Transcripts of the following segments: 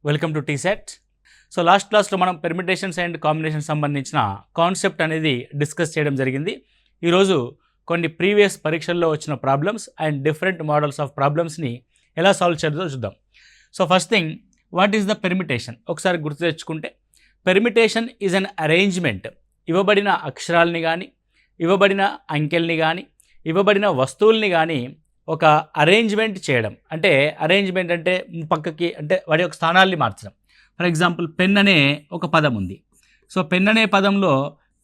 Welcome to TSET. So last క్లాస్లో మనం permutations and combination సంబంధించిన కాన్సెప్ట్ అనేది డిస్కస్ చేయడం జరిగింది. ఈరోజు కొన్ని ప్రీవియస్ పరీక్షల్లో వచ్చిన problems and different models of ప్రాబ్లమ్స్ని ఎలా సాల్వ్ చేయాలో చూద్దాం. So first thing, what is the permutation? ఒకసారి గుర్తు తెచ్చుకుంటే, పెర్మిటేషన్ ఈజ్ అన్ అరేంజ్మెంట్. ఇవ్వబడిన అక్షరాలని కానీ, ఇవ్వబడిన అంకెల్ని కానీ, ఇవ్వబడిన వస్తువుల్ని కానీ ఒక అరేంజ్మెంట్ చేయడం. అంటే అరేంజ్మెంట్ అంటే పక్కకి, అంటే వాటి యొక్క స్థానాల్ని మార్చడం. ఫర్ ఎగ్జాంపుల్, పెన్ అనే ఒక పదం ఉంది. సో పెన్ అనే పదంలో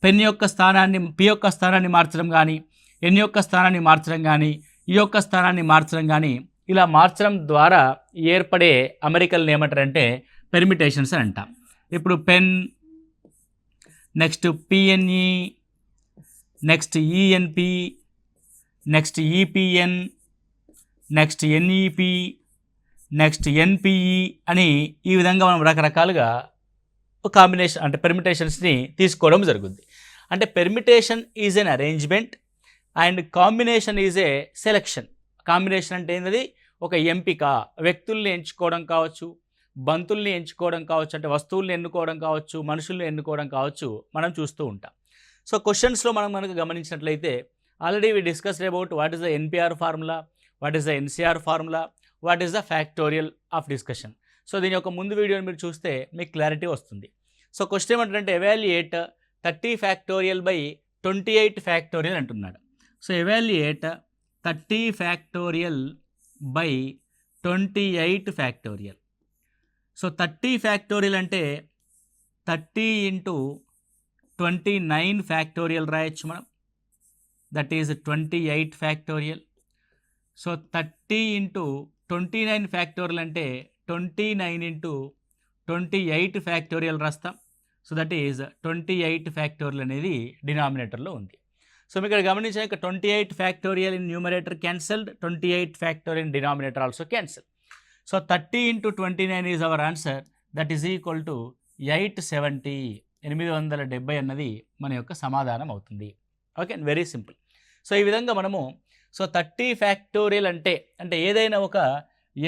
పెన్ యొక్క స్థానాన్ని, పి యొక్క స్థానాన్ని మార్చడం కానీ, ఎన్ యొక్క స్థానాన్ని మార్చడం కానీ, ఈ యొక్క స్థానాన్ని మార్చడం కానీ, ఇలా మార్చడం ద్వారా ఏర్పడే అమరికలను ఏమంటారంటే పెర్మిటేషన్స్ అని అంటాం. ఇప్పుడు pen, next P N E, next E N P, next E P N, next N E P, next N P E అని ఈ విధంగా మనం రకరకాలుగా కాంబినేషన్ అంటే పెర్మిటేషన్స్ని తీసుకోవడం జరుగుతుంది. అంటే permutation is an arrangement and combination is a selection. Combination అంటే ఏంటది? ఒక ఎంపిక. వ్యక్తుల్ని ఎంచుకోవడం కావచ్చు, బంతుల్ని ఎంచుకోవడం కావచ్చు, అంటే వస్తువుల్ని ఎన్నుకోవడం కావచ్చు, మనుషుల్ని ఎన్నుకోవడం కావచ్చు, మనం చూస్తూ ఉంటాం. సో క్వశ్చన్స్లో మనకు గమనించినట్లయితే, already we discussed about what is the NPR formula, what is the NCR formula, what is the factorial of discussion. So దీని యొక్క ముందు వీడియోని మీరు చూస్తే మీకు క్లారిటీ వస్తుంది. సో క్వశ్చన్ ఏమంటారంటే, ఎవాల్యుయేట్ 30 ఫ్యాక్టోరియల్ బై 28 ఫ్యాక్టోరియల్ అంటున్నాడు. So evaluate 30 factorial by 28 factorial. So 30 factorial అంటే 30 ఇంటూ 29 ఫ్యాక్టోరియల్ రాయొచ్చు మనం. That is 28 factorial. So 30 into 29 factorial అంటే 29 ఇంటూ 28 ఫ్యాక్టోరియల్ రాస్తాం. సో దట్ ఈజ్ 28 ఫ్యాక్టోరియల్ అనేది డినామినేటర్లో ఉంది. సో మీకు ఇక్కడ గమనించాక 28 factorial in numerator cancelled, 28 factorial in denominator also cancel. So 30 into 29 is our answer. That is equal to 870. 870 అన్నది మన యొక్క సమాధానం అవుతుంది. Okay, very simple. సో ఈ విధంగా మనము 30 ఫ్యాక్టోరియల్ అంటే ఏదైనా ఒక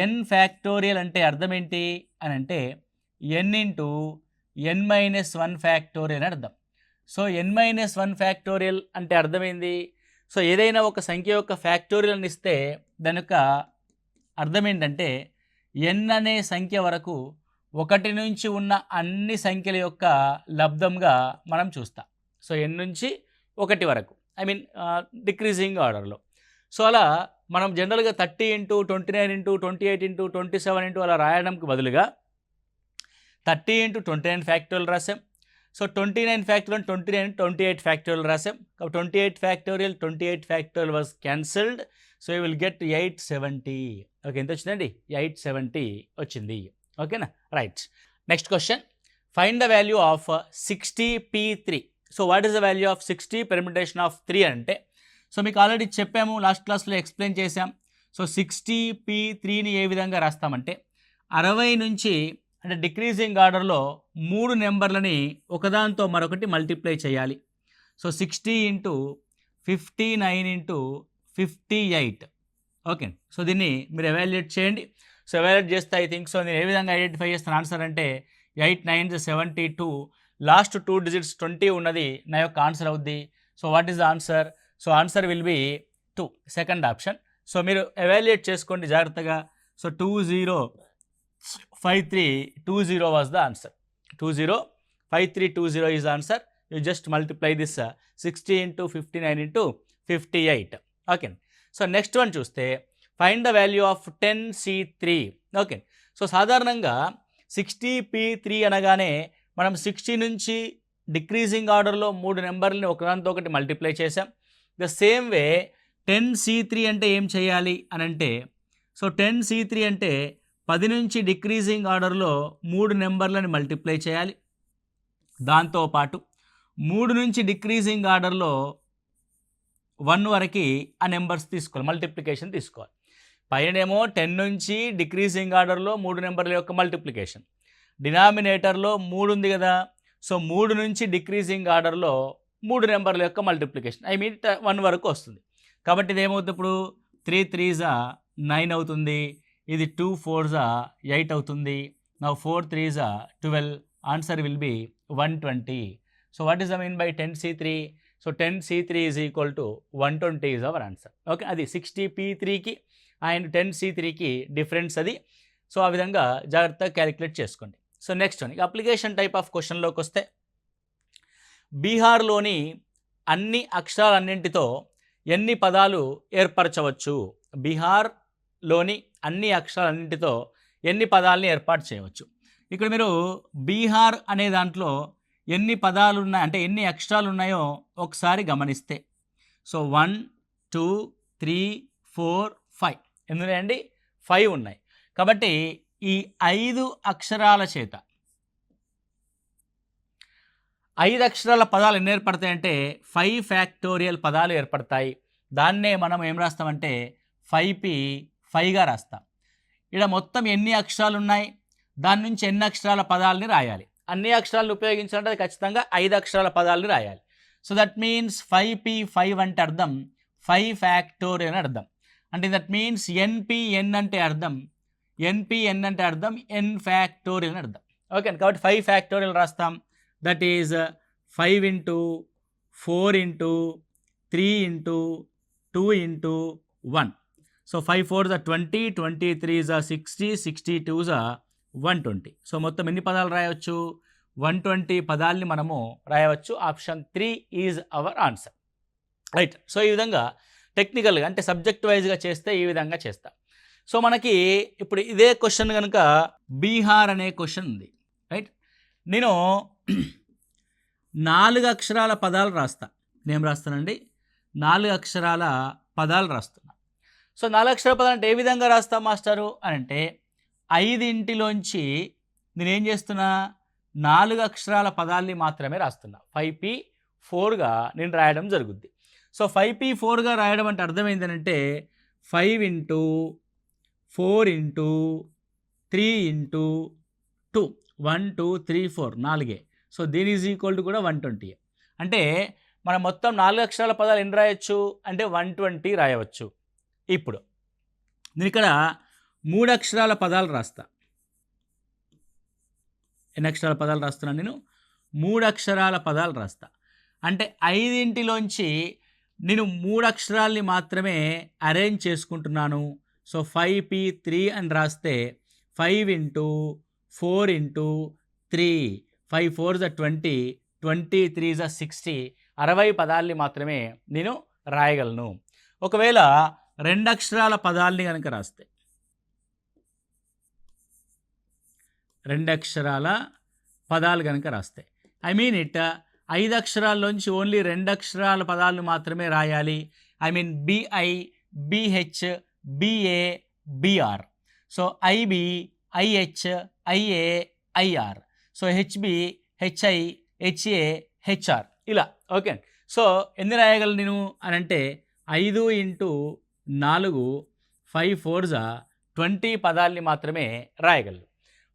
n ఫ్యాక్టోరియల్ అంటే అర్థం ఏంటి అని అంటే n ఇంటూ n-1 ఫ్యాక్టోరియల్ అని అర్థం. సో n-1 ఫ్యాక్టోరియల్ అంటే అర్థమైంది. సో ఏదైనా ఒక సంఖ్య యొక్క ఫ్యాక్టోరియల్ అని ఇస్తే దాని యొక్క అర్థం ఏంటంటే n అనే సంఖ్య వరకు 1 నుంచి ఉన్న అన్ని సంఖ్యల యొక్క లబ్ధంగా మనం చూస్తాం. సో n నుంచి 1 వరకు, ఐ మీన్ డిక్రీజింగ్ ఆర్డర్లో. సో అలా మనం జనరల్గా 30 ఇంటూ 29 ఇంటూ 28 ఇంటూ 27 ఇంటూ అలా రాయడానికి బదులుగా 30 ఇంటూ 29 ఫ్యాక్టోరియల్ రాసాం. సో 29 ఫ్యాక్టోరియల్ 28 ఫ్యాక్టోరియల్ రాసాం. 28 factorial was cancelled. So you will get 870. Okay, ఎంత వచ్చిందండి? 870 వచ్చింది. ఓకేనా, right. Next question, find the value of 60p3. So what is the value of 60 permutation of 3 అంటే, సో మీకు ఆల్రెడీ చెప్పాము, last క్లాస్లో ఎక్స్ప్లెయిన్ చేసాం. సో 60p3ని ఏ విధంగా రాస్తామంటే, 60 నుంచి అంటే డిక్రీజింగ్ ఆర్డర్లో 3 నెంబర్లని ఒకదాంతో మరొకటి మల్టిప్లై చేయాలి. So 60 into 59 into 58. Okay, so దీన్ని మీరు ఎవాల్యుయేట్ చేయండి. సో ఎవాల్యుయేట్ చేస్తే ఐ థింక్ సో నేను ఏ విధంగా ఐడెంటిఫై చేస్తాను ఆన్సర్ అంటే 8 9 72, లాస్ట్ 2 డిజిట్స్ 20 ఉన్నది నా యొక్క ఆన్సర్ అవుద్ది. So what is the answer? So answer will be 2, second option. So మీరు ఎవాల్యుయేట్ చేసుకోండి జాగ్రత్తగా. So 205320 was the answer. 205320 is answer. You just multiply this 60 into 59 into 58. Okay, so next one చూస్తే, find the value of 10c3. Okay, so సాధారణంగా 60p3 అనగానే మనం 60 నుంచి decreasing ఆర్డర్లో 3 నెంబర్లని ఒకదానితో ఒకటి మల్టిప్లై చేసాం. ద సేమ్ వే 10c3 అంటే ఏం చేయాలి అని అంటే, సో 10c3 అంటే 10 నుంచి డిక్రీజింగ్ ఆర్డర్లో 3 నెంబర్లని మల్టిప్లై చేయాలి. దాంతోపాటు 3 నుంచి డిక్రీజింగ్ ఆర్డర్లో 1 వరకు ఆ నెంబర్స్ తీసుకోవాలి, మల్టిప్లికేషన్ తీసుకోవాలి. పైనేమో 10 నుంచి డిక్రీజింగ్ ఆర్డర్లో 3 నెంబర్ల యొక్క మల్టిప్లికేషన్, డినామినేటర్లో 3 ఉంది కదా. సో 3 నుంచి డిక్రీజింగ్ ఆర్డర్లో 3 నెంబర్ల యొక్క మల్టిప్లికేషన్, ఐ మీన్ 1 వరకు వస్తుంది. కాబట్టి ఇది ఏమవుతుంది? ఇప్పుడు 3 3 9 అవుతుంది, ఇది 2 4 8 అవుతుంది, Now 4 3s are 12. Answer will be 120. So what is the mean by 10C3? So 10C3 is equal to 120 is our answer. Okay, అది 60P3కి అండ్ 10C3కి డిఫరెన్స్ అది. సో ఆ విధంగా జాగ్రత్తగా క్యాలిక్యులేట్ చేసుకోండి. So next one, application type of క్వశ్చన్లోకి వస్తే, బీహార్లోని అన్ని అక్షరాలన్నింటితో ఎన్ని పదాలు ఏర్పరచవచ్చు? బీహార్లోని అన్ని అక్షరాలన్నింటితో ఎన్ని పదాలని ఏర్పాటు చేయవచ్చు? ఇక్కడ మీరు బీహార్ అనే దాంట్లో ఎన్ని పదాలు ఉన్నాయి అంటే ఎన్ని అక్షరాలు ఉన్నాయో ఒకసారి గమనిస్తే, సో 1 2 3 4 5 ఎందులో అండి 5 ఉన్నాయి. కాబట్టి ఈ 5 అక్షరాల చేత 5 అక్షరాల పదాలు ఎన్ని ఏర్పడతాయంటే 5 ఫ్యాక్టోరియల్ పదాలు ఏర్పడతాయి. దాన్నే మనం ఏం రాస్తామంటే 5P5గా రాస్తాం. ఇక్కడ మొత్తం ఎన్ని అక్షరాలు ఉన్నాయి, దాని నుంచి ఎన్ని అక్షరాల పదాలని రాయాలి. అన్ని అక్షరాలను ఉపయోగించాలంటే అది ఖచ్చితంగా 5 అక్షరాల పదాలని రాయాలి. సో దట్ మీన్స్ 5P5 అంటే అర్థం 5 ఫ్యాక్టోరియల్ అని అర్థం. అంటే దట్ మీన్స్ NPN అంటే అర్థం NPN అంటే అర్థం N ఫ్యాక్టోరియల్ అని అర్థం. ఓకే, కాబట్టి 5 ఫ్యాక్టోరియల్ రాస్తాం. That is 5 into 4 into 3 into 2 into 1. So 5 4s are 20, 23s are 60, 62s are 120. So మొత్తం ఎన్ని పదాలు రాయవచ్చు? 120 పదాలని మనము రాయవచ్చు. Option 3 is our answer. Right. So ఈ విధంగా టెక్నికల్గా అంటే సబ్జెక్ట్ వైజ్గా చేస్తే ఈ విధంగా చేస్తాం. సో మనకి ఇప్పుడు ఇదే క్వశ్చన్ కనుక బీహార్ అనే క్వశ్చన్ ఉంది. రైట్, నేను 4 అక్షరాల పదాలు రాస్తా. నేను రాస్తానండి 4 అక్షరాల పదాలు రాస్తున్నా. సో 4 అక్షరాల పదాలు అంటే ఏ విధంగా రాస్తా మాస్టరు అని అంటే 5 నేనేం చేస్తున్నా 4 అక్షరాల పదాల్ని మాత్రమే రాస్తున్నా. 5P4గా నేను రాయడం జరుగుద్ది. సో 5P4గా రాయడం అంటే అర్థం ఏంటంటే 5 ఇంటూ 4 ఇంటూ 3 ఇంటూ 2 1 2 3 4 4. సో దీని ఈజ్ ఈక్వల్ టు కూడా 120. అంటే మనం మొత్తం 4 అక్షరాల పదాలు ఎన్ని రాయొచ్చు అంటే 120 రాయవచ్చు. ఇప్పుడు నేను ఇక్కడ 3 అక్షరాల పదాలు రాస్తా. ఎన్ని అక్షరాల పదాలు రాస్తున్నాను నేను? 3 అక్షరాల పదాలు రాస్తా. అంటే 5 నేను 3 అక్షరాల్ని మాత్రమే అరేంజ్ చేసుకుంటున్నాను. సో 5P3 అని రాస్తే 5 into 4 into 3 5 4s are 20, 23s are 60, 60 పదాల్ని మాత్రమే నేను రాయగలను. ఒకవేళ 2 అక్షరాల పదాల్ని కనుక రాస్తే 2 అక్షరాల పదాలు కనుక రాస్తే ఐ మీన్ ఇట్ 5 అక్షరాల్లోంచి ఓన్లీ 2 అక్షరాల పదాలను మాత్రమే రాయాలి. I mean BI, BH, BA, BR. So IB, IH, IA, IR. So HB, HI, HA, HR ఇలా. ఓకే, సో ఎన్ని రాయగలను నేను అని అంటే 5 ఇంటూ 4 5 4s are 20 పదాలని మాత్రమే రాయగలరు.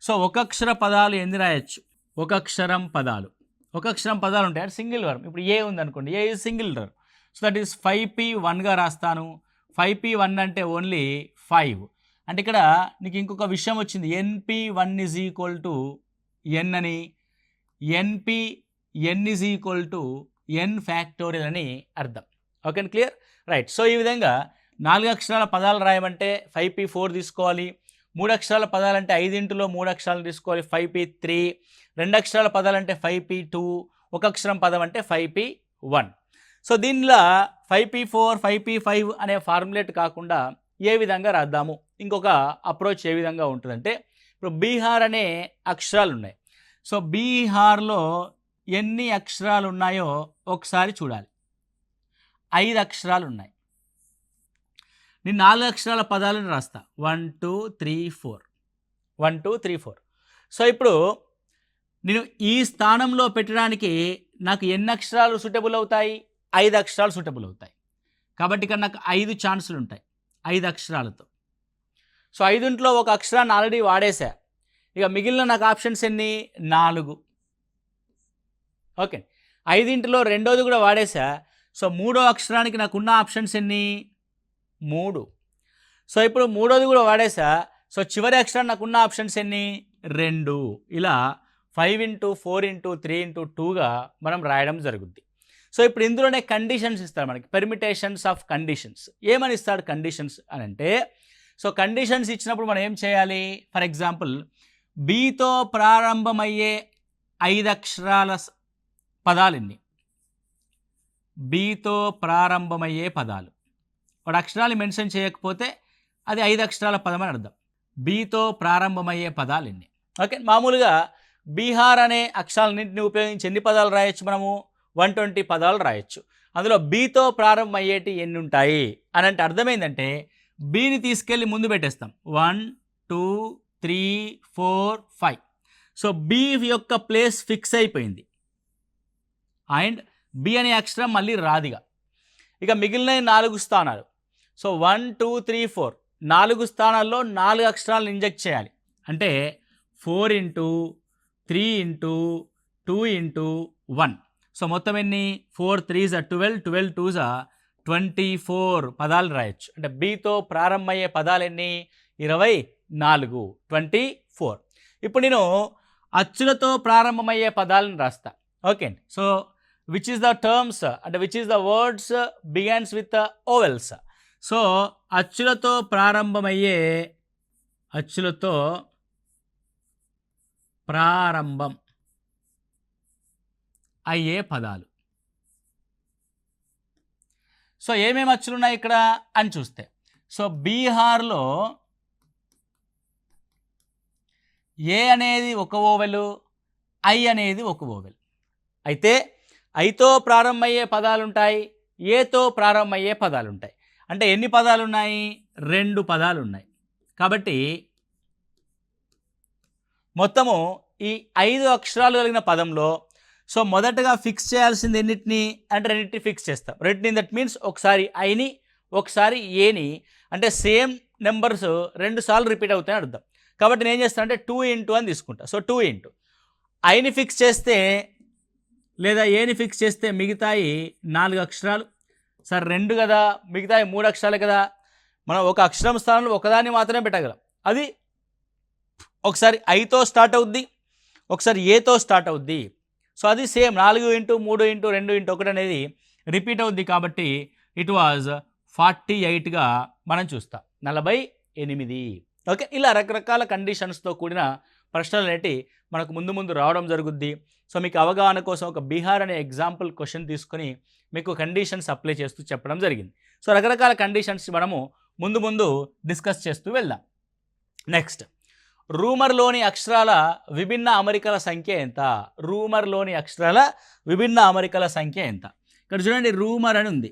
సో ఒక అక్షర పదాలు ఎన్ని రాయొచ్చు? ఒక అక్షరం పదాలు ఉంటాయి. అది సింగిల్ వర్మ్. ఇప్పుడు ఏ ఉందనుకోండి, ఏ ఈజ్ సింగిల్ వర్మ్. సో దట్ ఈస్ 5P1గా రాస్తాను. 5P1 అంటే ఓన్లీ 5. అంటే ఇక్కడ నీకు ఇంకొక విషయం వచ్చింది. NP1 is equal to N అని, NPN is equal to N factorial అని అర్థం. Okay, clear? రైట్. సో ఈ విధంగా 4 అక్షరాల పదాలు రాయమంటే 5P4 తీసుకోవాలి. 3 అక్షరాల పదాలంటే 5 3 అక్షరాలు తీసుకోవాలి 5P3. 2 అక్షరాల పదాలంటే 5P2. ఒక అక్షరం పదం అంటే 5P1. సో దీనిలో 5P4 5P5 అనే ఫార్ములేట్ కాకుండా ఏ విధంగా రాద్దాము? ఇంకొక అప్రోచ్ ఏ విధంగా ఉంటుందంటే, ఇప్పుడు బీహార్ అనే అక్షరాలు ఉన్నాయి. సో బీహార్లో ఎన్ని అక్షరాలు ఉన్నాయో ఒకసారి చూడాలి. 5 అక్షరాలు ఉన్నాయి. నేను 4 అక్షరాల పదాలను రాస్తా. 1 2 3 4 1 2 3 4. సో ఇప్పుడు నేను ఈ స్థానంలో పెట్టడానికి నాకు ఎన్ని అక్షరాలు సూటబుల్ అవుతాయి? 5 అక్షరాలు సూటబుల్ అవుతాయి. కాబట్టి ఇక్కడ నాకు 5 ఛాన్సులు ఉంటాయి 5 అక్షరాలతో. సో 5 ఒక అక్షరాన్ని ఆల్రెడీ వాడేసా. ఇక మిగిలిన నాకు ఆప్షన్స్ ఎన్ని? 4. ఓకే, 5 రెండోది కూడా వాడేసా. సో 3వ అక్షరానికి నాకున్న ఆప్షన్స్ ఎన్ని? 3. సో ఇప్పుడు 3వది కూడా వాడేసా. సో చివరి అక్షరం నాకున్న ఆప్షన్స్ ఎన్ని? 2 ఇలా 5 ఇంటూ 4 ఇంటూ 3 ఇంటూ 2గా మనం రాయడం జరుగుద్ది. సో ఇప్పుడు ఇందులోనే కండిషన్స్ ఇస్తాడు మనకి, పెర్మిటేషన్స్ ఆఫ్ కండిషన్స్. ఏమని ఇస్తాడు కండిషన్స్ అని అంటే, సో కండిషన్స్ ఇచ్చినప్పుడు మనం ఏం చేయాలి? ఫర్ ఎగ్జాంపుల్ బీతో ప్రారంభమయ్యే 5 అక్షరాల పదాలు ఎన్ని? బీతో ప్రారంభమయ్యే పదాలు. వాడు అక్షరాలు మెన్షన్ చేయకపోతే అది 5 అక్షరాల పదం అని అర్థం. బీతో ప్రారంభమయ్యే పదాలు ఎన్ని? ఓకే, మామూలుగా బీహార్ అనే అక్షరాలన్నింటినీ ఉపయోగించి ఎన్ని పదాలు రాయొచ్చు? మనము 120 పదాలు రాయొచ్చు. అందులో బీతో ప్రారంభమయ్యేటి ఎన్ని ఉంటాయి అని అంటే అర్థమైందంటే బీని తీసుకెళ్ళి ముందు పెట్టేస్తాం. 1 2 3 4 5. సో బి యొక్క ప్లేస్ ఫిక్స్ అయిపోయింది అండ్ బి అనే అక్షరం మళ్ళీ రాదిగా. ఇక మిగిలిన 4 స్థానాలు. సో 1 2 3 4 4 స్థానాల్లో 4 అక్షరాలను ఇంజెక్ట్ చేయాలి. అంటే 4 ఇంటూ 3 ఇంటూ 2 ఇంటూ 1. సో మొత్తం ఎన్ని? 4 3s 12, 12 2s 24 పదాలు రాయొచ్చు. అంటే బీతో ప్రారంభమయ్యే పదాలు ఎన్ని? 24, 24. ఇప్పుడు నేను అచ్చులతో ప్రారంభమయ్యే పదాలను రాస్తా. ఓకే అండి. So which is the terms అంటే which is the words begins with vowels. So అచ్చులతో ప్రారంభం అయ్యే పదాలు. సో ఏమేమి అచ్చులు ఉన్నాయి ఇక్కడ అని చూస్తే, సో బీహార్లో ఏ అనేది ఒక ఓవెలు, ఐ అనేది ఒక ఓవెల్. అయితే ఐతో ప్రారంభమయ్యే పదాలు ఉంటాయి, ఏతో ప్రారంభమయ్యే పదాలు ఉంటాయి. అంటే ఎన్ని పదాలు ఉన్నాయి? 2 పదాలు ఉన్నాయి. కాబట్టి మొత్తము ఈ 5 అక్షరాలు కలిగిన పదంలో సో మొదటగా ఫిక్స్ చేయాల్సింది ఎన్నిటిని అంటే రెండింటిని ఫిక్స్ చేస్తాం. రెండింటిని దట్ మీన్స్ ఒకసారి ఐని ఒకసారి ఏని, అంటే సేమ్ నెంబర్స్ 2 సార్లు రిపీట్ అవుతాయని అర్థం. కాబట్టి నేను ఏం చేస్తాను అంటే 2 ఇంటూ అని తీసుకుంటా. సో 2 ఇంటూ ఐని ఫిక్స్ చేస్తే లేదా ఏని ఫిక్స్ చేస్తే మిగతాయి 4 అక్షరాలు. సార్ 2 కదా, మిగతాయి 3 అక్షరాలు కదా. మనం ఒక అక్షరం స్థానంలో ఒకదాన్ని మాత్రమే పెట్టగలం. అది ఒకసారి ఐతో స్టార్ట్ అవుద్ది, ఒకసారి ఏతో స్టార్ట్ అవుద్ది. సో అది సేమ్ 4 ఇంటూ 3 ఇంటూ 2 ఇంటూ 1 అనేది రిపీట్ అవుద్ది. కాబట్టి ఇట్ వాజ్ 48గా మనం చూస్తాం, 48. ఓకే, ఇలా రకరకాల కండిషన్స్తో కూడిన ప్రశ్నలు అనేవి మనకు ముందు రావడం జరుగుద్ది. సో మీకు అవగాహన కోసం ఒక బీహార్ అనే ఎగ్జాంపుల్ క్వశ్చన్ తీసుకొని మీకు కండిషన్స్ అప్లై చేస్తూ చెప్పడం జరిగింది. సో రకరకాల కండిషన్స్ మనము ముందు డిస్కస్ చేస్తూ వెళ్దాం. నెక్స్ట్, రూమర్లోని అక్షరాల విభిన్న అమరికల సంఖ్య ఎంత? రూమర్లోని అక్షరాల విభిన్న అమరికల సంఖ్య ఎంత? ఇక్కడ చూడండి, రూమర్ అని ఉంది.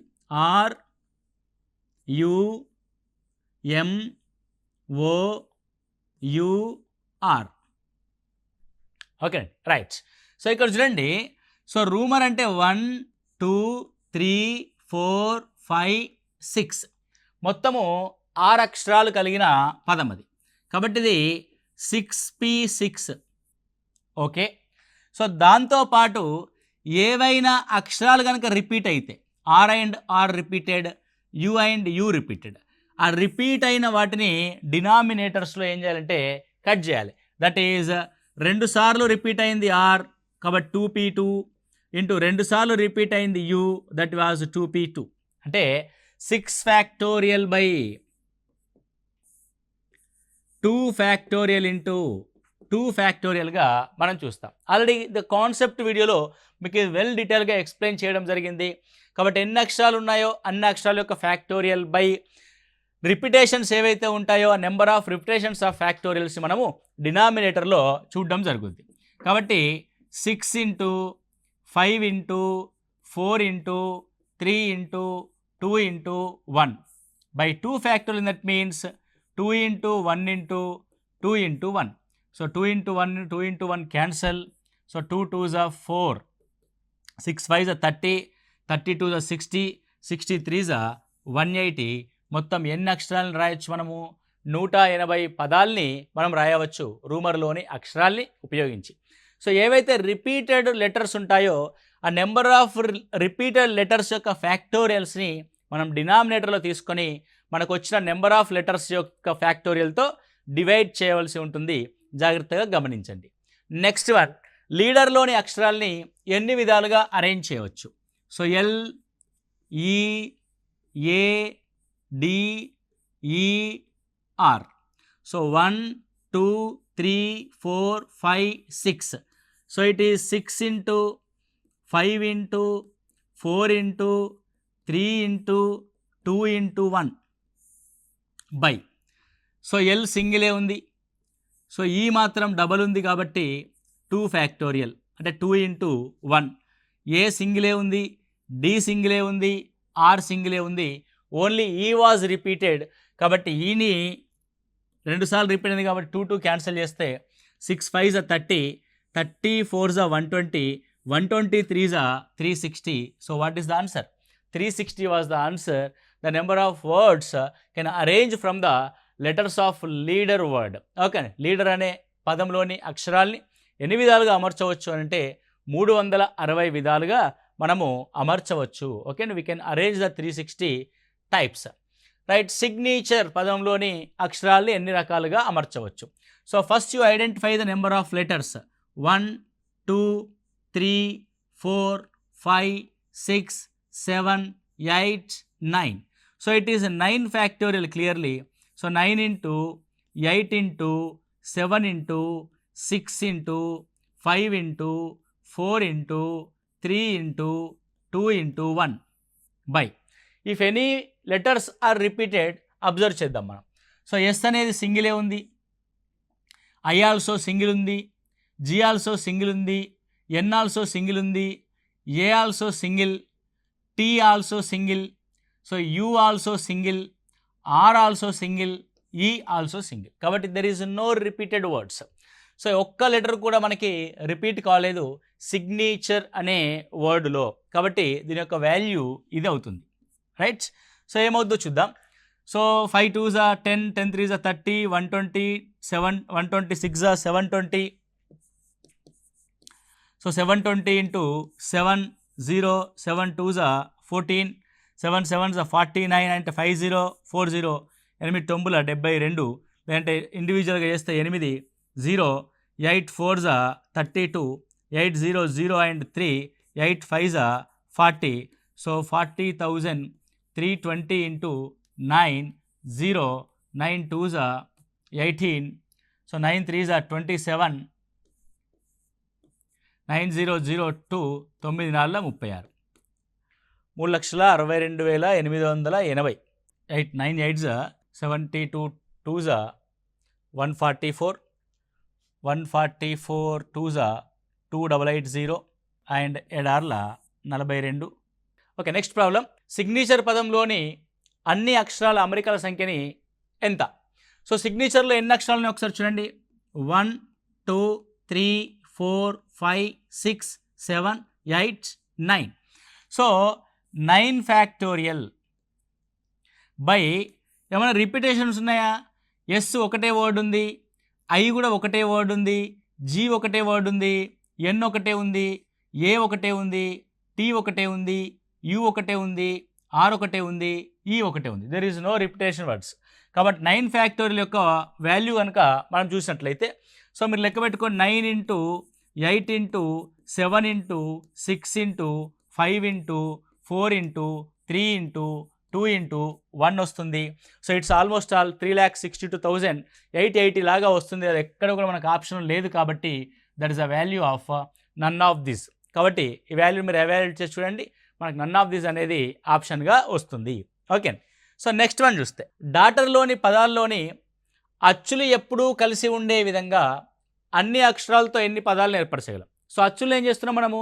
RUMOUR. Okay right. సో ఇక్కడ చూడండి, సో రూమర్ అంటే 1 2 3 4 5 6 మొత్తము 6 అక్షరాలు కలిగిన పదం అది. కాబట్టి ఇది 6P6. ఓకే, సో దాంతోపాటు ఏవైనా అక్షరాలు కనుక రిపీట్ అయితే R and R repeated, U and U repeated, ఆ రిపీట్ అయిన వాటిని డినామినేటర్స్లో ఏం చేయాలంటే కట్ చేయాలి. దట్ ఈజ్ 2 సార్లు రిపీట్ అయింది R, కాబట్టి 2P2 ఇంటూ 2 సార్లు రిపీట్ అయింది U, దట్ వాజ్ 2P2. అంటే 6 ఫ్యాక్టోరియల్ బై 2 ఫ్యాక్టోరియల్ ఇంటూ 2 ఫ్యాక్టోరియల్గా మనం చూస్తాం. ఆల్రెడీ ద కాన్సెప్ట్ వీడియోలో మీకు వెల్ డీటెయిల్గా ఎక్స్ప్లెయిన్ చేయడం జరిగింది. కాబట్టి ఎన్ని అక్షరాలు ఉన్నాయో అన్ని అక్షరాల యొక్క ఫ్యాక్టోరియల్ బై రిపిటేషన్స్ ఏవైతే ఉంటాయో ఆ number of repetitions of factorials మనము డినామినేటర్లో చూడడం జరుగుతుంది. కాబట్టి 6 into 5 into 4 into 3 into 2 into 1 by 2 factorial. That means 2 into 1 into 2 into 1. So 2 into 1 2 into 1 cancel. So 2 2s 4, 6 5s 30, 32s 60, 63s 180. మొత్తం ఎన్ని అక్షరాలను రాయొచ్చు? మనము 180 పదాలని మనం రాయవచ్చు రూమర్లోని అక్షరాల్ని ఉపయోగించి. సో ఏవైతే రిపీటెడ్ లెటర్స్ ఉంటాయో ఆ నెంబర్ ఆఫ్ రిపీటెడ్ లెటర్స్ యొక్క ఫ్యాక్టోరియల్స్ని మనం డినామినేటర్లో తీసుకొని మనకు వచ్చిన నెంబర్ ఆఫ్ లెటర్స్ యొక్క ఫ్యాక్టోరియల్తో డివైడ్ చేయవలసి ఉంటుంది. జాగ్రత్తగా గమనించండి. నెక్స్ట్ వన్, లీడర్లోని అక్షరాల్ని ఎన్ని విధాలుగా అరేంజ్ చేయవచ్చు? So L, E, A, D, E, R. So 1, 2, 3, 4, 5, 6. So it is 6 into 5 into 4 into 3 into 2 into 1 by. So L సింగిలే ఉంది, సో ఈ మాత్రం డబల్ ఉంది కాబట్టి 2 ఫ్యాక్టోరియల్ అంటే 2 ఇంటూ 1. ఏ సింగిలే ఉంది, డి సింగిలే ఉంది, ఆర్ సింగిలే ఉంది. ఓన్లీ ఈ వాజ్ రిపీటెడ్ కాబట్టి ఈని 2 సార్లు రిపీట్ అయింది కాబట్టి 2 క్యాన్సిల్ చేస్తే 6 5 30, 30 4 120, 120 3 360. So what is the answer? 360 was the answer. The number of words can arrange from the letters of leader word. Okay, leader అనే పదంలోని అక్షరాల్ని ఎన్ని విధాలుగా అమర్చవచ్చు అంటే 360 విధాలుగా మనము అమర్చవచ్చు. Okay, we can arrange the 360 types. Right, signature పదంలోని అక్షరాల్ని ఎన్ని రకాలుగా అమర్చవచ్చు? So first you identify the number of letters. 1, 2, 3, 4, 5, 6, 7, 8, 9. So it is 9 factorial clearly. So 9 into 8 into 7 into 6 into 5 into 4 into 3 into 2 into 1 by. If any letters are repeated, observe చేద్దాం మనం. So S అనేది సింగిలే ఉంది, I also single ఉంది, G also single ఉంది, N also single ఉంది, A also single, T also single, so U also single, R also single, E also single. కాబట్టి there is no repeated words. So ఒక్క letter కూడా మనకి repeat కాలేదు signature అనే వర్డ్లో. కాబట్టి దీని యొక్క వాల్యూ ఇది అవుతుంది. రైట్, సో ఏమవుద్దో చూద్దాం. So 5 2s 10, 10 3s 30, 120, 126 720. So 720 into 7 0, 7 2s 14, 7 7s 49 అంటే 50 40, 8 9 72. లేదంటే ఇండివిజువల్గా చేస్తే 8 0, 8 4s 32, 8 0 0 and 3, 8 5s 40. So 40,320 into 9 0, 9 2s 18. So 9 3s 27, 9002 9 4 36, 3,62,880. 9 8s 72, 2s 144, 144 2s 2880 and 7 42. Okay, next problem. Signature పదంలోని అన్ని అక్షరాల అమరికల సంఖ్యని ఎంత? సో సిగ్నేచర్లో ఎన్ని అక్షరాలని ఒకసారి చూడండి. 1 2 3 4 5 6 7 8 9. సో 9 ఫ్యాక్టోరియల్ బై ఏమైనా రిపిటేషన్స్ ఉన్నాయా? ఎస్ ఒకటే వర్డ్ ఉంది, ఐ కూడా ఒకటే వర్డ్ ఉంది, జీ ఒకటే వర్డ్ ఉంది, ఎన్ ఒకటే ఉంది, ఏ ఒకటే ఉంది, టీ ఒకటే ఉంది, యూ ఒకటే ఉంది, ఆర్ ఒకటే ఉంది, ఈ ఒకటే ఉంది. There is no repetition words. కాబట్టి 9 ఫ్యాక్టోరియల్ యొక్క వాల్యూ కనుక మనం చూసినట్లయితే, సో మీరు లెక్క పెట్టుకొని 9 into 8 into 7 into 6 into 5 into 4 into 3 into 2 into 1 వస్తుంది. సో ఇట్స్ ఆల్మోస్ట్ ఆల్ 3,62,880 లాగా వస్తుంది. అది ఎక్కడ కూడా మనకు ఆప్షన్ లేదు కాబట్టి that is a value of none of this. కాబట్టి ఈ వాల్యూ మీరు ఎవాల్యుయేట్ చేసి చూడండి, మనకు నన్ ఆఫ్ దిస్ అనేది ఆప్షన్గా వస్తుంది. ఓకే, సో నెక్స్ట్ వన్ చూస్తే, డాటర్లోని పదాల్లోని అచ్చులు ఎప్పుడూ కలిసి ఉండే విధంగా అన్ని అక్షరాలతో ఎన్ని పదాలను ఏర్పరచగలం? సో అచ్చులను ఏం చేస్తున్నాం మనము?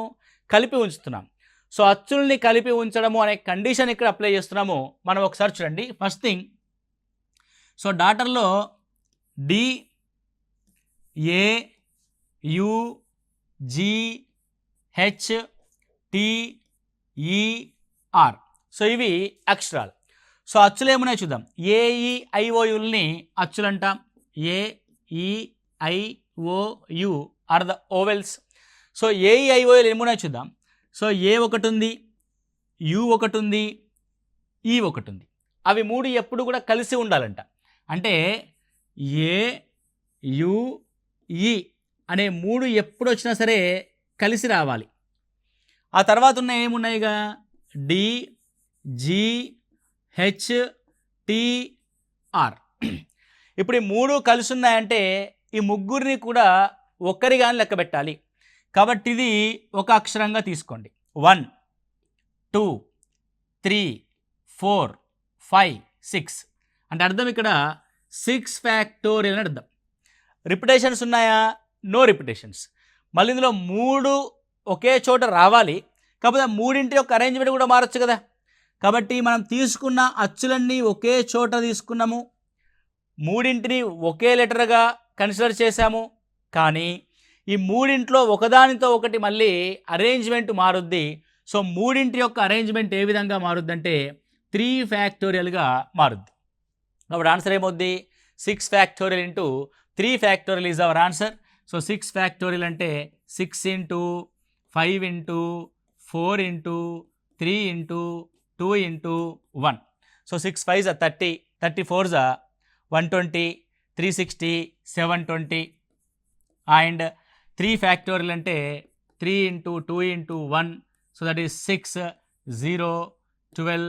కలిపి ఉంచుతున్నాం. సో అచ్చుల్ని కలిపి ఉంచడము అనే కండిషన్ ఇక్కడ అప్లై చేస్తున్నాము. మనం ఒకసారి చూడండి. ఫస్ట్ థింగ్, సో డాటర్లో D, A, U, G, H, T, E, R. So ఇవి అక్షరాలు. సో అచ్చులు ఏమున్నాయి చూద్దాం. ఏఈ ఐఓయుల్ని అచ్చులు అంటాం. A E I O U are the vowels. So ఏఈఐఓయులు ఏమున్నాయి చూద్దాం. సో ఏ ఒకటి ఉంది, యు ఒకటి ఉంది, ఈ ఒకటి ఉంది. అవి మూడు ఎప్పుడు కూడా కలిసి ఉండాలంట. అంటే ఏ, యు, ఈ అనే 3 ఎప్పుడు వచ్చినా సరే కలిసి రావాలి. ఆ తర్వాత ఉన్న ఏమున్నాయిగా D, G, H, T, R. ఇప్పుడు ఈ 3 కలిసి ఉన్నాయంటే ఈ ముగ్గురిని కూడా ఒక్కరిగాని లెక్క పెట్టాలి. కాబట్టి ఇది ఒక అక్షరంగా తీసుకోండి. 1 2 3 4 5 6 అంటే అర్థం ఇక్కడ 6 ఫ్యాక్టోరియల్ అని అర్థం. రిపిటేషన్స్ ఉన్నాయా? No repetitions. మళ్ళీ ఇందులో 3 ఒకే చోట రావాలి. కాకపోతే ఆ 3 యొక్క అరేంజ్మెంట్ కూడా మారచ్చు కదా. కాబట్టి మనం తీసుకున్న అచ్చులన్నీ ఒకే చోట తీసుకున్నాము, 3 ఒకే లెటర్గా కన్సిడర్ చేశాము. కానీ ఈ 3 ఒకదానితో ఒకటి మళ్ళీ అరేంజ్మెంట్ మారుద్ది. సో 3 యొక్క అరేంజ్మెంట్ ఏ విధంగా మారుద్దంటే 3 ఫ్యాక్టోరియల్గా మారుద్ది. కాబట్టి ఆన్సర్ ఏమవుద్ది? 6 factorial into 3 factorial is our answer. So 6 factorial అంటే 6 into 5 into 4 into 3 into 2 into 1. So 6 5s are 30, 30 4s are 120, 360, 720 and 3 factorial అంటే 3 into 2 into 1. So that is 6 0 12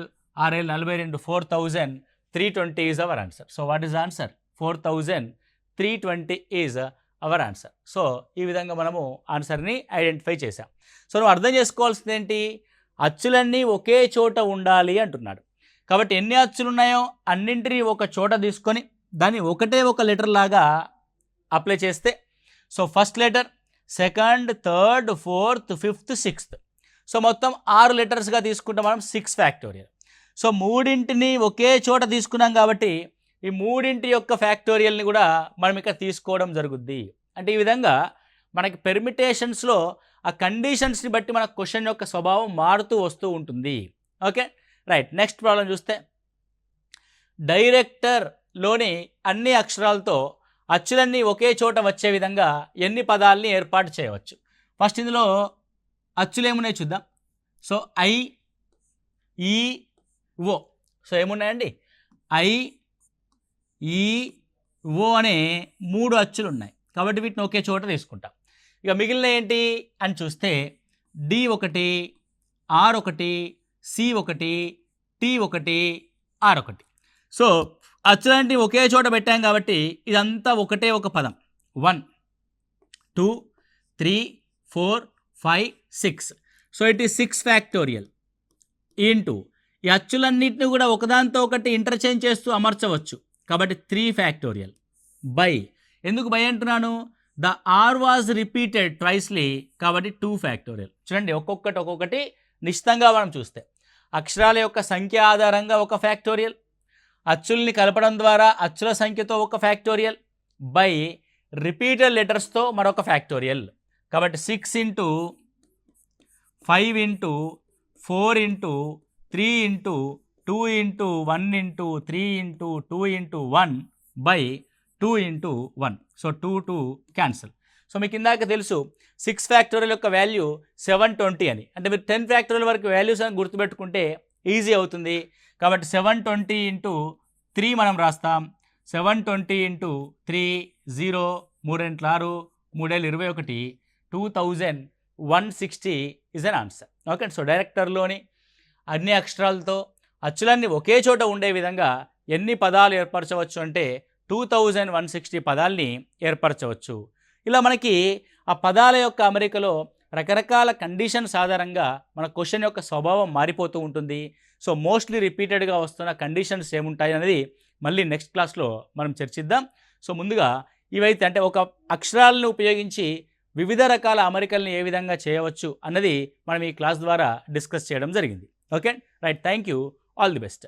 RL 42 4000 320 is our answer. So what is answer? 4320 is our answer. So ఈ విధంగా మనము ఆన్సర్ని identify చేసాం. So నువ్వు అర్థం చేసుకోవాల్సింది ఏంటి? అచ్చులన్నీ ఒకే చోట ఉండాలి అంటున్నాడు. కాబట్టి ఎన్ని అచ్చులు ఉన్నాయో అన్నింటినీ ఒక చోట తీసుకొని దాన్ని ఒకటే ఒక లెటర్ లాగా అప్లై చేస్తే, so first letter, second, third, fourth, fifth, sixth, so మొత్తం 6 లెటర్స్గా తీసుకుంటాం మనం 6 ఫ్యాక్టోరియల్. సో 3 ఒకే చోట తీసుకున్నాం కాబట్టి ఈ 3 యొక్క ఫ్యాక్టోరియల్ని కూడా మనం ఇక్కడ తీసుకోవడం జరుగుద్ది. అంటే ఈ విధంగా మనకి పెర్మిటేషన్స్లో ఆ కండిషన్స్ని బట్టి మన క్వశ్చన్ యొక్క స్వభావం మారుతూ వస్తూ ఉంటుంది. Okay right. నెక్స్ట్ ప్రాబ్లం చూస్తే, డైరెక్టర్లోని అన్ని అక్షరాలతో అచ్చులన్నీ ఒకే చోట వచ్చే విధంగా ఎన్ని పదాలని ఏర్పాటు చేయవచ్చు? ఫస్ట్ ఇందులో అచ్చులు ఏమున్నాయి చూద్దాం. సో ఐ, ఈ, ఓ. సో ఏమున్నాయండి? ఐ, ఈ, ఓ అనే 3 అచ్చులు ఉన్నాయి. కాబట్టి వీటిని ఒకే చోట తీసుకుంటాం. ఇక మిగిలిన ఏంటి అని చూస్తే D1, R1, C1, T1, R1. So అచ్చులంటి ఒకే చోట పెట్టాం కాబట్టి ఇదంతా ఒకటే ఒక పదం. 1 2 3 4 5 6. So it is 6 factorial into ఈ అచ్చులన్నింటినీ కూడా ఒకదానితో ఒకటి ఇంటర్చేంజ్ చేస్తూ అమర్చవచ్చు. కాబట్టి 3 ఫ్యాక్టోరియల్ బై, ఎందుకు బై అంటున్నాను? ద ఆర్ వాజ్ రిపీటెడ్ ట్వైస్లీ కాబట్టి 2 ఫ్యాక్టోరియల్. చూడండి ఒక్కొక్కటి నిశ్చితంగా మనం చూస్తే అక్షరాల యొక్క సంఖ్య ఆధారంగా ఒక ఫ్యాక్టోరియల్, అచ్చుల్ని కలపడం ద్వారా అచ్చుల సంఖ్యతో ఒక ఫ్యాక్టోరియల్, బై రిపీటెడ్ లెటర్స్తో మరొక ఫ్యాక్టోరియల్. కాబట్టి 6 into 5 into 4 into 3 into 2 into 1 into 3 into 2 into 1 by 2 into 1. So 2 cancel. So మీకు ఇందాక తెలుసు 6 ఫ్యాక్టోరియల్ యొక్క వాల్యూ 720 అని. అంటే మీరు 10 ఫ్యాక్టోరియల్ వరకు వాల్యూస్ అని గుర్తుపెట్టుకుంటే ఈజీ అవుతుంది. కాబట్టి 720 ఇంటూ 3 మనం రాస్తాం. 720 ఇంటూ 3 0 3 6 3 21 2160 is an answer. Okay. So డైరెక్టర్లోని అన్ని అక్షరాలతో అచ్చులన్నీ ఒకే చోట ఉండే విధంగా ఎన్ని పదాలు ఏర్పరచవచ్చు అంటే 2160 పదాలని ఏర్పరచవచ్చు. ఇలా మనకి ఆ పదాల యొక్క అమరికలో రకరకాల కండిషన్స్ ఆధారంగా మన క్వశ్చన్ యొక్క స్వభావం మారిపోతూ ఉంటుంది. సో మోస్ట్లీ రిపీటెడ్గా వస్తున్న కండిషన్స్ ఏముంటాయి అనేది మళ్ళీ నెక్స్ట్ క్లాస్లో మనం చర్చిద్దాం. సో ముందుగా ఇవైతే అంటే ఒక అక్షరాలను ఉపయోగించి వివిధ రకాల అమరికలను ఏ విధంగా చేయవచ్చు అన్నది మనం ఈ క్లాస్ ద్వారా డిస్కస్ చేయడం జరిగింది. Okay right. Thank you. All the best.